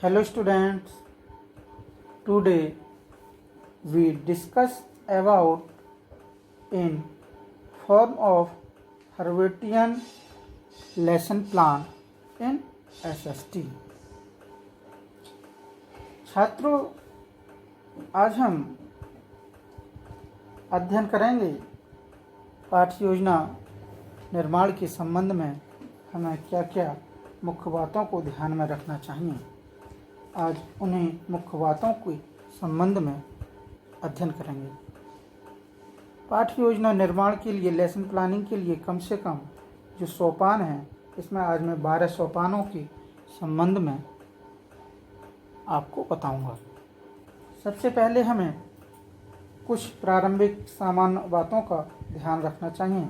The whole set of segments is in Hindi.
Hello students, today we discuss about in form of Harvardian lesson plan in SST। छात्रों, आज हम अध्ययन करेंगे पाठ्य योजना निर्माण के संबंध में हमें क्या क्या मुख्य बातों को ध्यान में रखना चाहिए। आज उन्हीं मुख्य बातों के संबंध में अध्ययन करेंगे। पाठ्य योजना निर्माण के लिए, लेसन प्लानिंग के लिए कम से कम जो सोपान हैं, इसमें आज मैं 12 सोपानों के संबंध में आपको बताऊंगा। सबसे पहले हमें कुछ प्रारंभिक सामान्य बातों का ध्यान रखना चाहिए,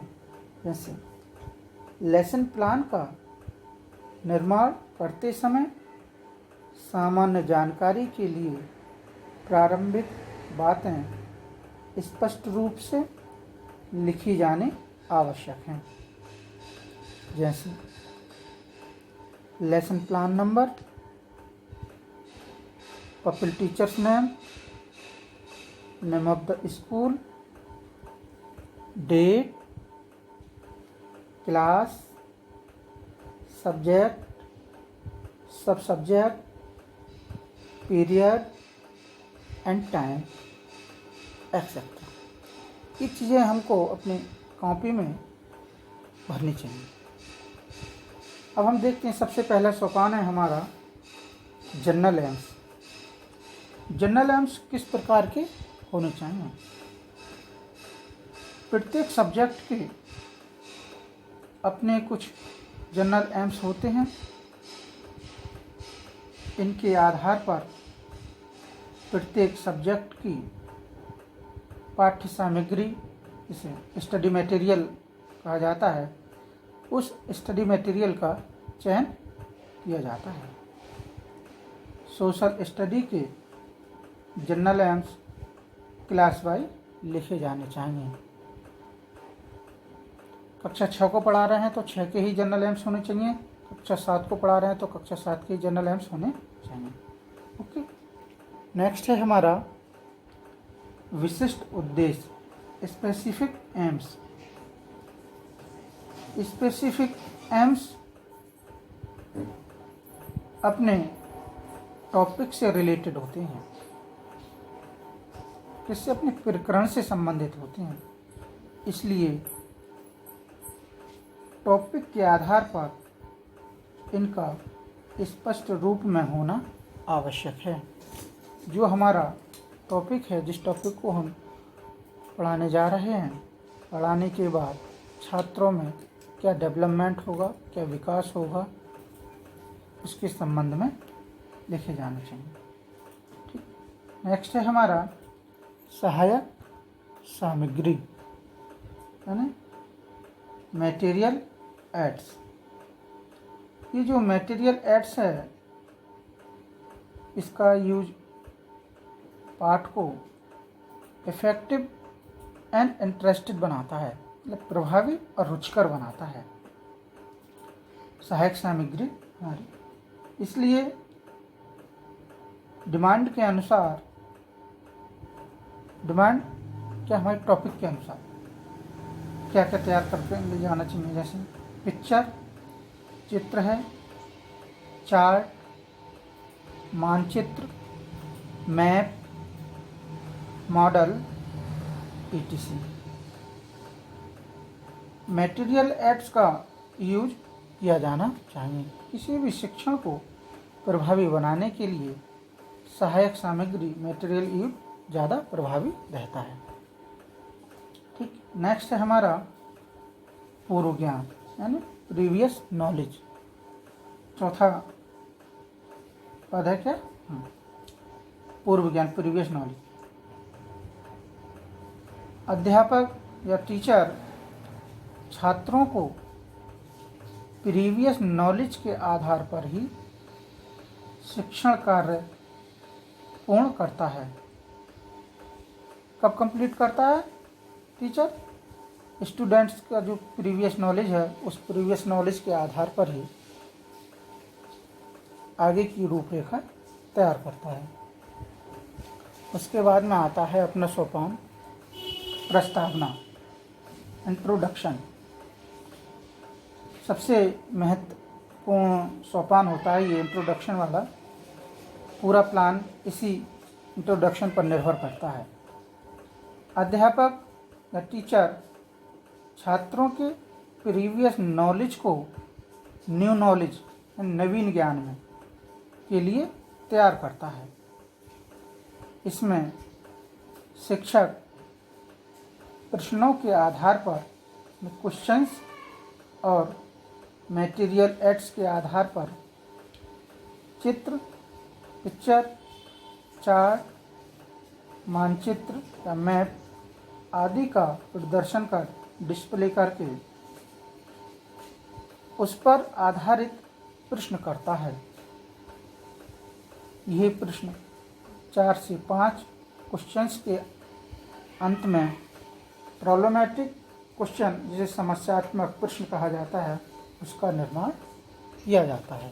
जैसे लेसन प्लान का निर्माण करते समय सामान्य जानकारी के लिए प्रारंभिक बातें स्पष्ट रूप से लिखी जानी आवश्यक हैं। जैसे lesson plan number, pupil teacher's name, name of the school, date, class, subject, सब subject, period and time etcetera. ये चीज़ें हमको अपनी कॉपी में भरनी चाहिए। अब हम देखते हैं, सबसे पहला सोपान है हमारा जनरल एम्स। जनरल एम्स किस प्रकार के होने चाहिए। प्रत्येक सब्जेक्ट के अपने कुछ जनरल एम्स होते हैं। इनके आधार पर प्रत्येक सब्जेक्ट की पाठ्य सामग्री, इसे स्टडी मटेरियल कहा जाता है, उस स्टडी मटेरियल का चयन किया जाता है। सोशल स्टडी के जनरल एम्स क्लास वाइज लिखे जाने चाहिए। कक्षा 6 को पढ़ा रहे हैं तो 6 के ही जनरल एम्स होने चाहिए। कक्षा 7 को पढ़ा रहे हैं तो कक्षा 7 के जनरल एम्स होने चाहिए। ओके, नेक्स्ट है हमारा विशिष्ट उद्देश्य, स्पेसिफिक एम्स। स्पेसिफिक एम्स अपने टॉपिक से रिलेटेड होते हैं, किससे, अपने प्रकरण से संबंधित होते हैं। इसलिए टॉपिक के आधार पर इनका स्पष्ट रूप में होना आवश्यक है। जो हमारा टॉपिक है, जिस टॉपिक को हम पढ़ाने जा रहे हैं, पढ़ाने के बाद छात्रों में क्या डेवलपमेंट होगा, क्या विकास होगा, उसके संबंध में लिखे जाने चाहिए। ठीक, नेक्स्ट है हमारा सहायक सामग्री, यानी मटेरियल एड्स। ये जो मटेरियल एड्स है, इसका यूज पाठ को इफेक्टिव एंड इंटरेस्टेड बनाता है, मतलब प्रभावी और रुचिकर बनाता है। सहायक सामग्री हमारी, इसलिए डिमांड के अनुसार, डिमांड क्या, हमारे टॉपिक के अनुसार क्या क्या तैयार करके ले जाना चाहिए। जैसे पिक्चर, चित्र है, चार्ट, मानचित्र, map, model, etc। Material aids का यूज किया जाना चाहिए। किसी भी शिक्षण को प्रभावी बनाने के लिए सहायक सामग्री, मटेरियल यूज ज़्यादा प्रभावी रहता है। ठीक, नेक्स्ट है हमारा पूर्व ज्ञान, यानी प्रीवियस नॉलेज। चौथा पद है क्या, पूर्व ज्ञान, प्रीवियस नॉलेज। अध्यापक या टीचर छात्रों को प्रीवियस नॉलेज के आधार पर ही शिक्षण कार्य पूर्ण करता है। कब कंप्लीट करता है टीचर? स्टूडेंट्स का जो प्रीवियस नॉलेज है, उस प्रीवियस नॉलेज के आधार पर ही आगे की रूपरेखा तैयार करता है। उसके बाद में आता है अपना सोपान प्रस्तावना, इंट्रोडक्शन। सबसे महत्वपूर्ण सोपान होता है ये इंट्रोडक्शन वाला। पूरा प्लान इसी इंट्रोडक्शन पर निर्भर करता है। अध्यापक या टीचर छात्रों के प्रीवियस नॉलेज को न्यू नॉलेज, नवीन ज्ञान में के लिए तैयार करता है। इसमें शिक्षक प्रश्नों के आधार पर क्वेश्चंस और मटेरियल एड्स के आधार पर चित्र, पिक्चर, चार्ट, मानचित्र या मैप आदि का प्रदर्शन कर डिस्प्ले करके उस पर आधारित प्रश्न करता है। ये प्रश्न 4 से 5 क्वेश्चंस के अंत में प्रॉब्लमेटिक क्वेश्चन, जिसे समस्यात्मक प्रश्न कहा जाता है, उसका निर्माण किया जाता है।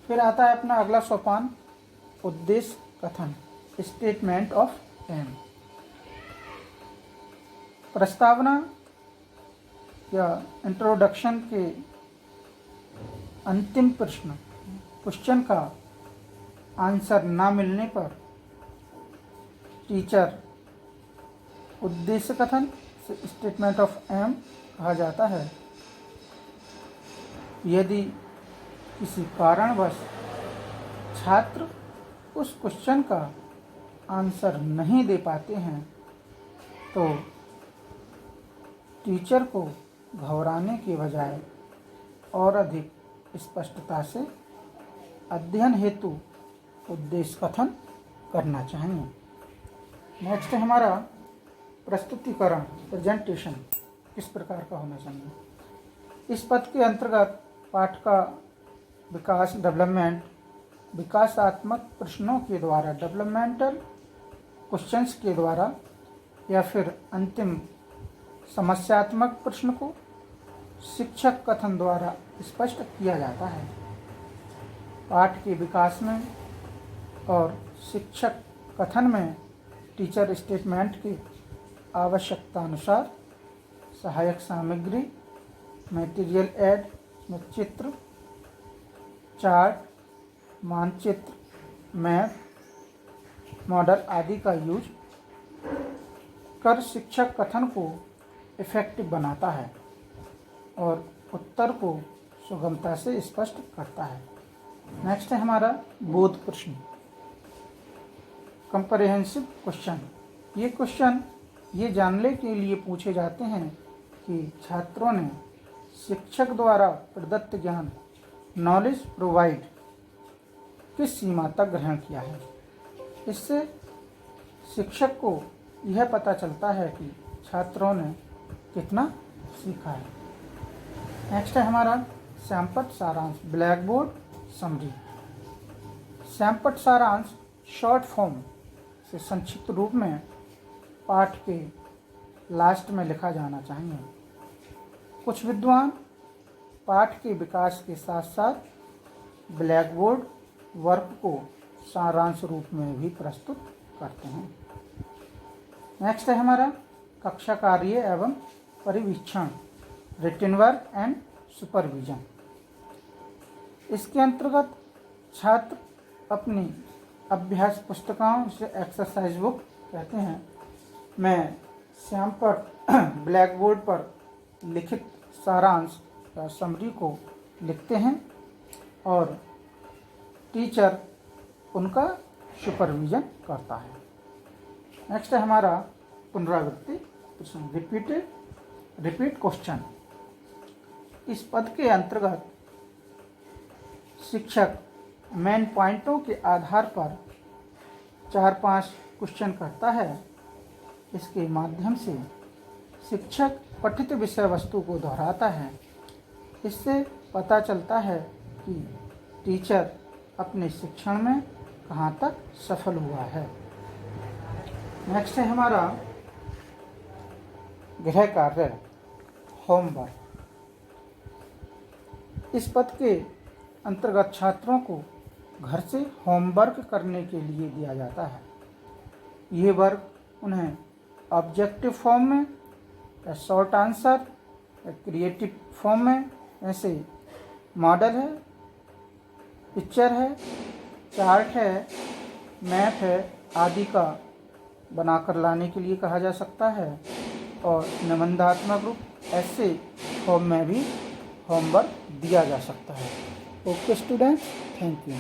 फिर आता है अपना अगला सोपान उद्देश्य कथन, स्टेटमेंट ऑफ एम। प्रस्तावना या इंट्रोडक्शन के अंतिम प्रश्न, क्वेश्चन का आंसर ना मिलने पर टीचर उद्देश्य कथन, स्टेटमेंट ऑफ एम कहा जाता है। यदि किसी कारणवश छात्र उस क्वेश्चन का आंसर नहीं दे पाते हैं तो टीचर को घबराने के बजाय और अधिक स्पष्टता से अध्ययन हेतु उद्देश्य कथन करना चाहिए। नेक्स्ट है हमारा प्रस्तुतिकरण, प्रेजेंटेशन किस प्रकार का होना चाहिए। इस पद के अंतर्गत पाठ का विकास, डेवलपमेंट, विकासात्मक प्रश्नों के द्वारा, डेवलपमेंटल क्वेश्चंस के द्वारा, या फिर अंतिम समस्यात्मक प्रश्न को शिक्षक कथन द्वारा स्पष्ट किया जाता है। पाठ के विकास में और शिक्षक कथन में टीचर स्टेटमेंट की आवश्यकता अनुसार सहायक सामग्री, मटेरियल एड में चित्र, चार्ट, मानचित्र, मैप, मॉडल आदि का यूज कर शिक्षक कथन को इफेक्टिव बनाता है और उत्तर को सुगमता से स्पष्ट करता है। नेक्स्ट है हमारा बोध प्रश्न, कंप्रहेंसिव क्वेश्चन। ये क्वेश्चन ये जानने के लिए पूछे जाते हैं कि छात्रों ने शिक्षक द्वारा प्रदत्त ज्ञान, नॉलेज प्रोवाइड, किस सीमा तक ग्रहण किया है। इससे शिक्षक को यह पता चलता है कि छात्रों ने कितना सीखा है। नेक्स्ट है हमारा सैंपट सारांश, ब्लैक बोर्ड समरी। सैंपट सारांश शॉर्ट फॉर्म से संक्षिप्त रूप में पाठ के लास्ट में लिखा जाना चाहिए। कुछ विद्वान पाठ के विकास के साथ साथ ब्लैक बोर्ड वर्क को सारांश रूप में भी प्रस्तुत करते हैं। नेक्स्ट है हमारा कक्षा कार्य एवं परिवीक्षण, रिटन वर्क एंड सुपरविजन। इसके अंतर्गत छात्र अपनी अभ्यास पुस्तिकाओं, से एक्सरसाइज बुक कहते हैं, में सैंपट ब्लैक बोर्ड पर लिखित सारांश या समरी को लिखते हैं और टीचर उनका सुपरविजन करता है। नेक्स्ट है हमारा पुनरावृत्ति प्रश्न, रिपीट क्वेश्चन। इस पद के अंतर्गत शिक्षक मेन पॉइंटों के आधार पर 4-5 क्वेश्चन करता है। इसके माध्यम से शिक्षक पठित विषय वस्तु को दोहराता है। इससे पता चलता है कि टीचर अपने शिक्षण में कहाँ तक सफल हुआ है। नेक्स्ट है हमारा गृह कार्य, होमवर्क। इस पद के अंतर्गत छात्रों को घर से होमवर्क करने के लिए दिया जाता है। ये वर्क उन्हें ऑब्जेक्टिव फॉर्म में या शॉर्ट आंसर या क्रिएटिव फॉर्म में, ऐसे मॉडल है, पिक्चर है, चार्ट है, मैप है आदि का बनाकर लाने के लिए कहा जा सकता है। और निबंधात्मक रूप ऐसे फॉर्म में भी होमवर्क दिया जा सकता है। Okay students, thank you.